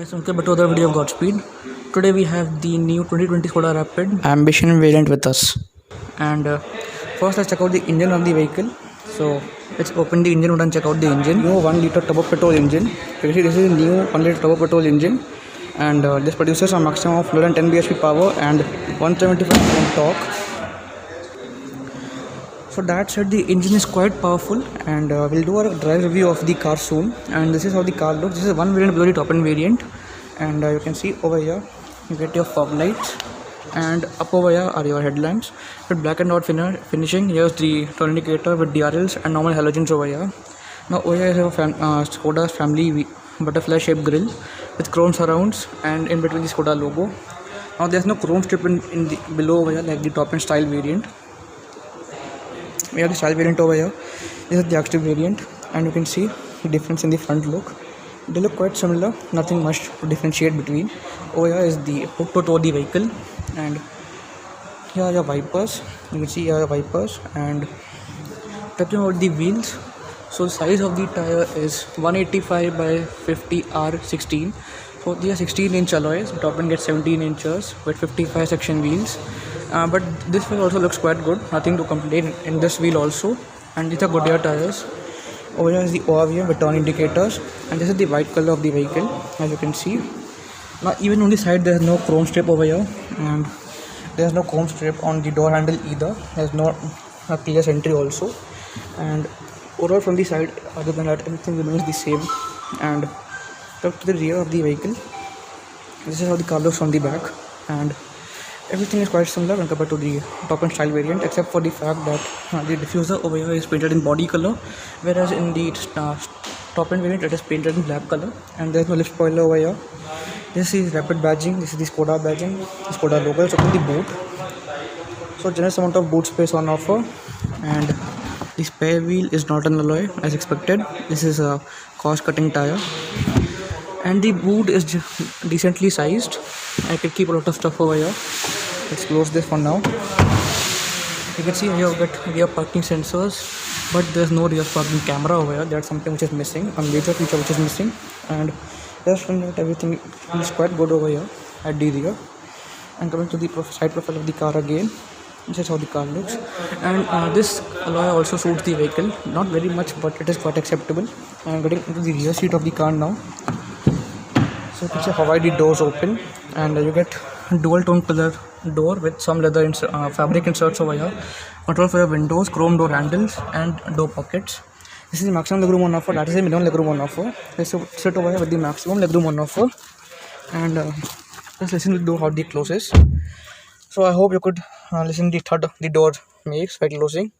guys, welcome back to another video of Godspeed. Today we have the new 2020 Skoda Rapid Ambition variant with us. And first let's check out the engine of the vehicle. So let's open the engine and check out the engine. New 1 liter turbo petrol engine. You can see this is a new 1 liter turbo petrol engine, and this produces a maximum of 110 bhp power and 175 Nm torque. So that said, the engine is quite powerful, and we'll do a drive review of the car soon. And this is how the car looks. This is one variant below the top end variant, and you can see over here you get your fog lights, and up over here are your headlamps with black and white finishing. Here's the turn indicator with DRLs and normal halogens over here. Now over here is your Skoda's family butterfly shaped grille with chrome surrounds, and in between the Skoda logo. Now there's no chrome strip in the below over here like the top end style variant. We have the style variant over here. This is the active variant, and you can see the difference in the front look. They look quite similar, nothing much to differentiate between. Over here is the hook to tow the vehicle, and here are your wipers. You can see here are your wipers. And talking about the wheels, so the size of the tire is 185 by 50 R16. So these are 16-inch alloys. Top end gets 17 inches with 55 section wheels. But this wheel also looks quite good, nothing to complain in this wheel also. And these are Goodyear tires. Over here is the ORVM with turn indicators, and this is the white color of the vehicle, as you can see. Now even on the side there is no chrome strip over here, and there is no chrome strip on the door handle either. There is no clear entry also, and overall from the side, other than that, everything remains the same. And up to the rear of the vehicle, this is how the car looks from the back, and everything is quite similar when compared to the top end style variant, except for the fact that the diffuser over here is painted in body color, whereas in the top end variant it is painted in black color. And there is no lip spoiler over here. This is Rapid badging. This is the Skoda badging, the Skoda logo. It's open the boot, so generous amount of boot space on offer. And the spare wheel is not an alloy as expected. This is a cost cutting tire, and the boot is decently sized. I can keep a lot of stuff over here. Let's close this for now. You can see here we got rear parking sensors, but there's no rear parking camera over here. That's something which is missing, a major feature which is missing. And rest from that, everything is quite good over here at the rear. And coming to the side profile of the car again, this is how the car looks. And this alloy also suits the vehicle, not very much, but it is quite acceptable. I'm getting into the rear seat of the car now. So you can see how wide the doors open, and you get dual tone color door with some leather fabric inserts over here. Control for your windows, chrome door handles, and door pockets. This is the maximum legroom on offer. That is the minimum legroom on offer. Let's sit over here with the maximum legroom on offer, and just listen to the door how it closes. So I hope you could listen to the thud the door makes while closing.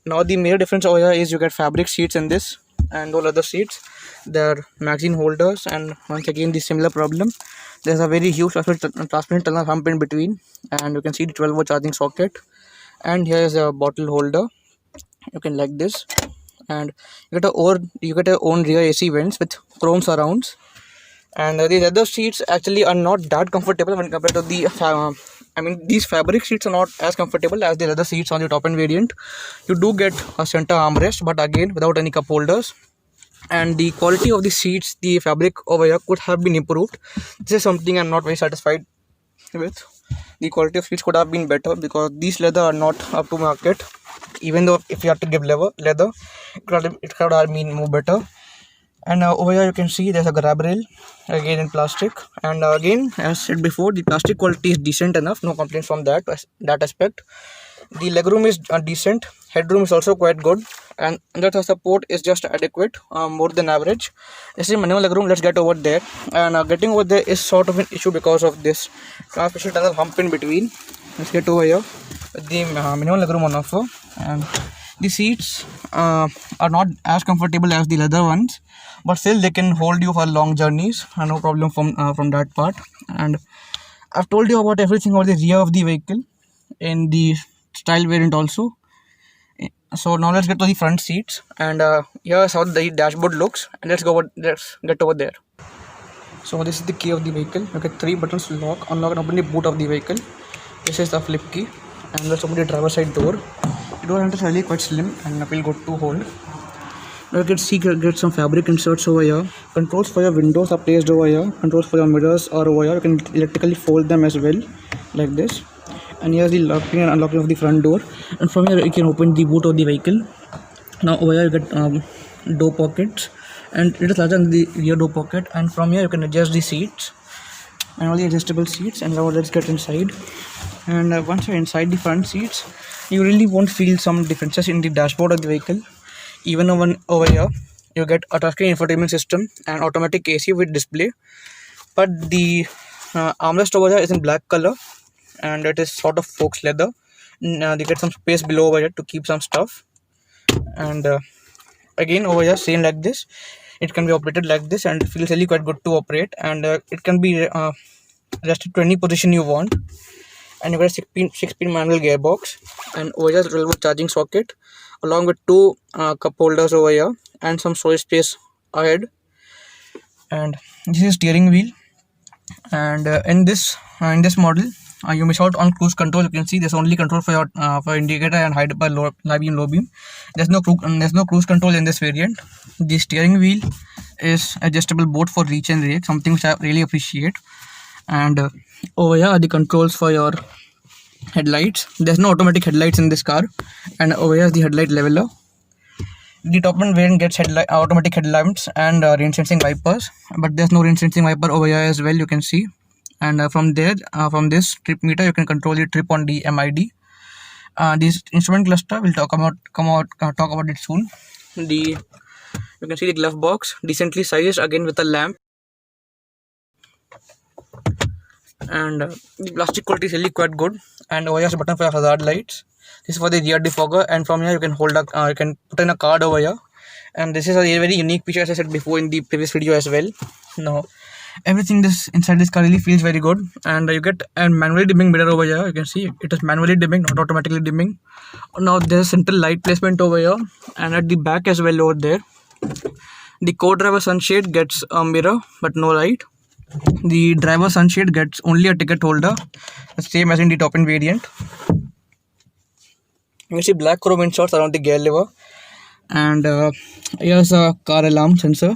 Now the major difference over here is you get fabric seats in this and no leather seats. There are magazine holders, and once again the similar problem. There's a very huge transparent tunnel hump in between, and you can see the 12-volt charging socket. And here is a bottle holder. You can like this, and you get your own rear AC vents with chrome surrounds. And the leather seats actually are not that comfortable when compared to the these fabric seats are not as comfortable as the leather seats on the top end variant. You do get a center armrest, but again without any cup holders. And the quality of the seats, the fabric over here could have been improved. This is something I'm not very satisfied with. The quality of seats could have been better, because these leather are not up to market. Even though if you have to give leather, it could have been more better. And over here you can see there's a grab rail, again in plastic. And again, as said before, the plastic quality is decent enough, no complaints from that aspect. The legroom is decent, headroom is also quite good, and under support is just adequate, more than average. This is minimum legroom. Let's get over there. And getting over there is sort of an issue because of this transmission tunnel hump in between. Let's get over here with the minimum legroom on offer. And the seats are not as comfortable as the leather ones, but still they can hold you for long journeys, no problem from that part. And I've told you about everything about the rear of the vehicle in the style variant also. So now let's get to the front seats, and here's how the dashboard looks. And let's get over there. So this is the key of the vehicle. You get 3 buttons to lock, unlock, and open the boot of the vehicle. This is the flip key, and let's open the driver's side door. The door handle is really quite slim and feel good to hold. Now you can see get some fabric inserts over here. Controls for your windows are placed over here. Controls for your mirrors are over here. You can electrically fold them as well, like this. And here's the locking and unlocking of the front door. And from here you can open the boot of the vehicle. Now over here you get door pockets, and it is larger than the rear door pocket. And from here you can adjust the seats and all the adjustable seats. And now let's get inside. And once you're inside the front seats, you really won't feel some differences in the dashboard of the vehicle. Even over here you get a touchscreen infotainment system and automatic AC with display, but the armrest over here is in black color, and it is sort of fox leather. They get some space below over here to keep some stuff. And again over here same like this, it can be operated like this, and it feels really quite good to operate. And it can be adjusted to any position you want. And you got a 6-pin manual gearbox, and over here the charging socket along with two cup holders over here and some storage space ahead. And this is steering wheel. And in this model you miss out on cruise control. You can see there's only control for your for indicator and high beam, low beam. There's no cruise control in this variant. The steering wheel is adjustable both for reach and rake, something which I really appreciate. And over here are the controls for your headlights. There's no automatic headlights in this car. And over here is the headlight leveler. The top end variant gets automatic headlamps and rain sensing wipers, but there's no rain sensing wiper over here as well, you can see. And from this trip meter you can control the trip on the MID. This instrument cluster we'll talk about it soon. You can see the glove box, decently sized, again with a lamp. And the plastic quality is really quite good. And over here is a button for your hazard lights. This is for the rear defogger, and from here you can you can put in a card over here. And this is a very unique feature, as I said before in the previous video as well. Now everything inside this car really feels very good. And you get a manually dimming mirror over here. You can see it is manually dimming, not automatically dimming. Now there's central light placement over here, and at the back as well over there. The co-driver sunshade gets a mirror but no light. The driver sunshade gets only a ticket holder, the same as in the top end variant. You can see black chrome inserts around the gear lever. And here's a car alarm sensor.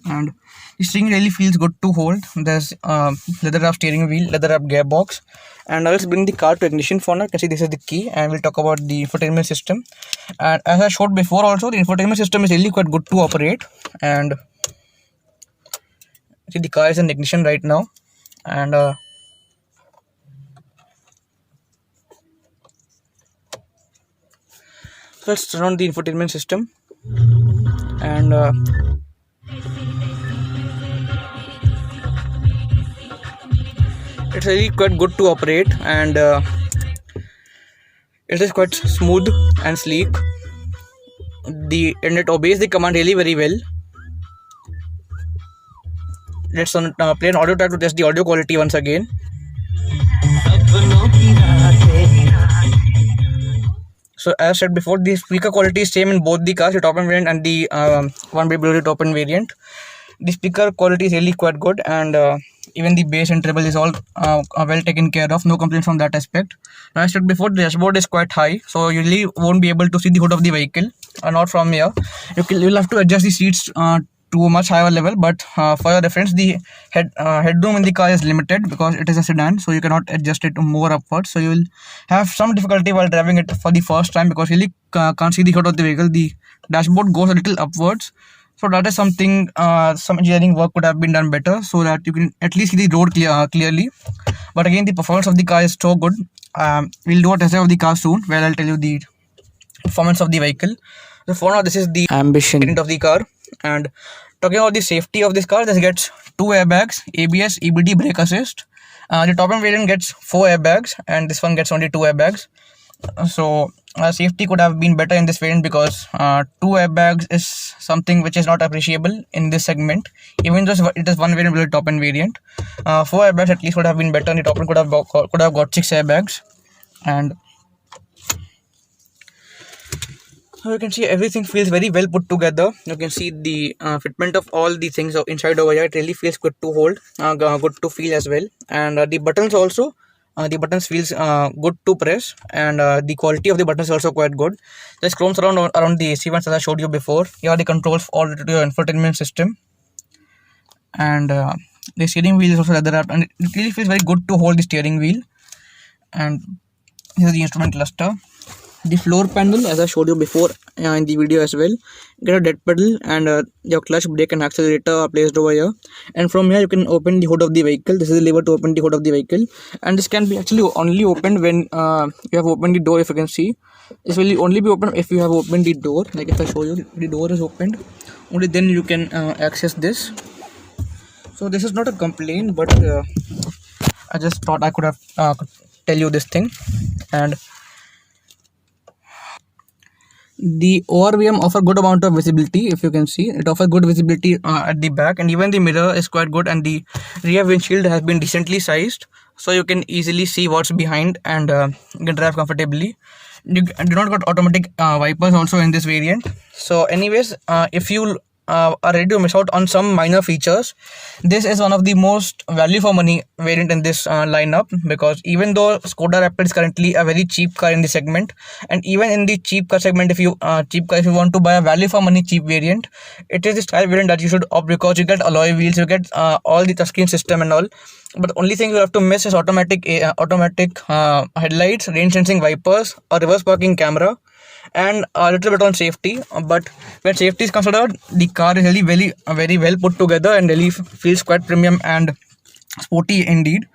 And the steering really feels good to hold. There's leather wrap steering wheel, leather wrap gearbox. And now let's bring the car to ignition for now. You can see this is the key, and we'll talk about the infotainment system. And as I showed before also, the infotainment system is really quite good to operate. And see, the car is in ignition right now. And so let's turn on the infotainment system. And it's really quite good to operate, and it is quite smooth and sleek. And it obeys the command really very well. Let's play an audio track to test the audio quality once again. So as said before, the speaker quality is same in both the cars, the top end variant and the one below the top end variant. The speaker quality is really quite good, and even the bass and treble is all well taken care of. No complaints from that aspect. Now, as I said before, the dashboard is quite high, so you really won't be able to see the hood of the vehicle, not from here. You'll have to adjust the seats to a much higher level, but for your reference, the headroom in the car is limited because it is a sedan, so you cannot adjust it more upwards. So you will have some difficulty while driving it for the first time, because you really can't see the hood of the vehicle. The dashboard goes a little upwards, so that is something some engineering work could have been done better, so that you can at least see the road clearly. But again, the performance of the car is so good. We'll do a test drive of the car soon, where I'll tell you the performance of the vehicle. So for now, this is the ambition of the car. And talking about the safety of this car, this gets 2 airbags, ABS, EBD, brake assist. The top end variant gets 4 airbags, and this one gets only 2 airbags. So safety could have been better in this variant, because 2 airbags is something which is not appreciable in this segment, even though it is one variant below the top end variant. 4 airbags at least would have been better, and the top end could have got 6 airbags. And so you can see everything feels very well put together. You can see the fitment of all the things inside over here. It really feels good to hold, good to feel as well. And the buttons also the buttons feels good to press, and the quality of the buttons is also quite good. There's chromes around the AC vents as I showed you before. Here are the controls all related to your infotainment system, and the steering wheel is also leather wrapped, and it really feels very good to hold the steering wheel. And this is the instrument cluster. The floor panel, as I showed you before in the video as well, get a dead pedal, and your clutch, brake and accelerator are placed over here. And from here you can open the hood of the vehicle. This is the lever to open the hood of the vehicle, and this can be actually only opened when you have opened the door. If you can see, this will only be open if you have opened the door. Like if I show you, the door is opened, only then you can access this. So this is not a complaint, but I just thought I could have tell you this thing. And the ORVM offer good amount of visibility. If you can see, it offers good visibility at the back, and even the mirror is quite good, and the rear windshield has been decently sized, so you can easily see what's behind, and you can drive comfortably. You do not got automatic wipers also in this variant. So anyways, if you are ready to miss out on some minor features, this is one of the most value for money variant in this lineup, because even though Skoda Rapid is currently a very cheap car in the segment, and even in the cheap car segment, if you want to buy a value for money cheap variant, it is the style variant that you should opt, because you get alloy wheels, you get all the touchscreen system and all. But only thing you have to miss is automatic headlights, rain sensing wipers, a reverse parking camera, and a little bit on safety. But when safety is considered, the car is really very well put together, and really feels quite premium and sporty indeed.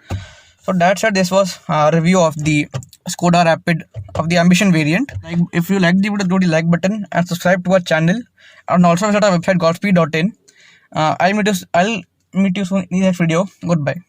So that said, this was a review of the Skoda Rapid of the Ambition variant. Like, if you like the video, do the like button and subscribe to our channel, and also visit our website godspeed.in. I'll meet you soon in the next video. Goodbye.